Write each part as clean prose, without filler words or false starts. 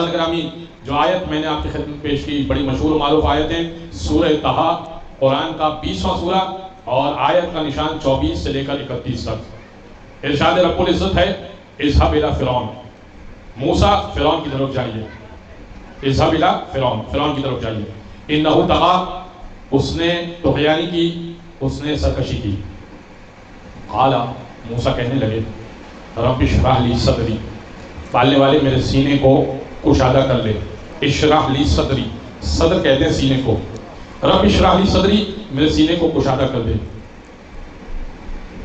حضرات گرامی، جو آیت میں نے آپ کی خدمت پیش کی بڑی مشہور و معروف آیت ہے، سورہ طٰہٰ، قرآن کا 20واں سورہ، اور آیت کا نشان 24 سے لے کر 31 تک۔ ارشاد رب العزت ہے اذهب الى فرعون، موسیٰ فرعون کی طرف جائیے، اذهب الى فرعون، فرعون کی طرف جائیے، انه طغى، اس نے طغیانی کی، اس نے سرکشی کی۔ قال، موسیٰ کہنے لگے رب اشرح لی صدری، پالنے والے میرے سینے کو کشادہ کر لے۔ اشرح لی صدری، صدر کہتے ہیں سینے کو، رب اشرح لی صدری، میرے سینے کو کشادہ کر دے۔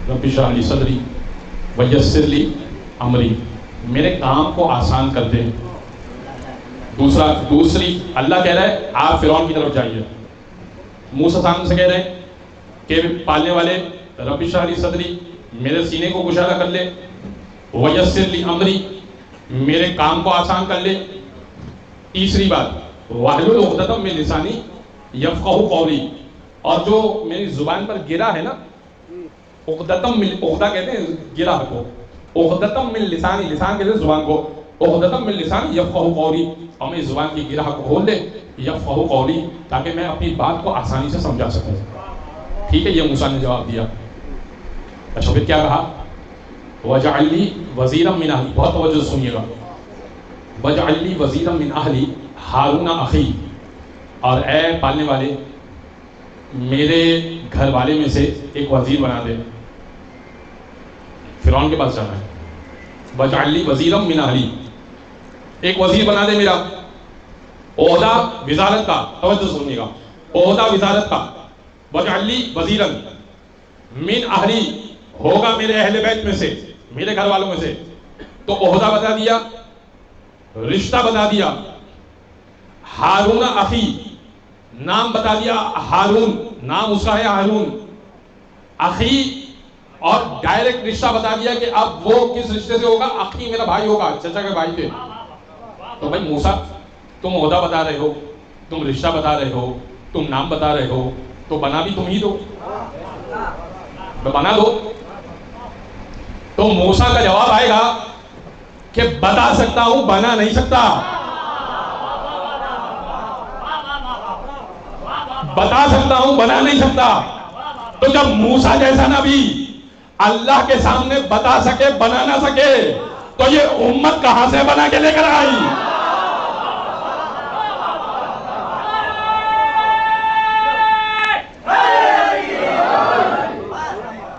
رب اشرح لی صدری ویسر لی امری، میرے کام کو آسان کر دے۔ دوسری اللہ کہہ رہا ہے آپ فرعون کی طرف جائیے، موسیٰ سامنے سے کہہ رہے ہیں کہ پالنے والے رب اشرح لی صدری، میرے سینے کو کشادہ کر لے، ویسر لی امری، میرے کام کو آسان کر لے۔ تیسری بات واحلل عقدۃ من لسانی یفقہوا قولی، اور جو میری زبان پر گرا ہے نا، عقدہ کہتے ہیں گرا کو، عقدۃ من لسانی، لسان کہتے ہیں زبان کو، عقدۃ من لسانی یفقہوا قولی، اور میں زبان کی گرہ کو کھول دے، یفقہوا قولی، تاکہ میں اپنی بات کو آسانی سے سمجھا سکوں۔ ٹھیک ہے، یہ موسیٰ نے جواب دیا۔ اچھا پھر کیا کہا؟ وَاجْعَلْ لِي وَزِيرًا مِّنْ أَهْلِي، بہت توجہ سنیے گا، وَاجْعَلْ لِي وَزِيرًا مِّنْ أَهْلِي ہارون اخی، اور اے پالنے والے میرے گھر والے میں سے ایک وزیر بنا دے۔ فرعون کے پاس جانا ہے، وَاجْعَلْ لِي وَزِيرًا مِّنْ أَهْلِي، ایک وزیر بنا دے میرا، عہدہ وزارت کا، توجہ سنیے گا، عہدہ وزارت کا، وَاجْعَلْ لِي وَزِيرًا مِّنْ أَهْلِي، ہوگا میرے اہل بیت میں سے، میرے گھر والوں میں سے۔ تو عہدہ بتا دیا، رشتہ بتا دیا، ہارون اخی، نام بتا دیا ہارون، نام اس کا ہے ہارون، اخی، اور ڈائریکٹ رشتہ بتا دیا کہ اب وہ کس رشتے سے ہوگا، اخی میرا بھائی ہوگا، چچا کے بھائی تھے۔ تو بھائی موسیٰ تم عہدہ بتا رہے ہو، تم رشتہ بتا رہے ہو، تم نام بتا رہے ہو، تو بنا بھی تم ہی دو، بنا دو۔ تو موسیٰ کا جواب آئے گا کہ بتا سکتا ہوں، بنا نہیں سکتا، بتا سکتا ہوں، بنا نہیں سکتا۔ تو جب موسیٰ جیسا نبی اللہ کے سامنے بتا سکے، بنا نہ سکے، تو یہ امت کہاں سے بنا کے لے کر آئی؟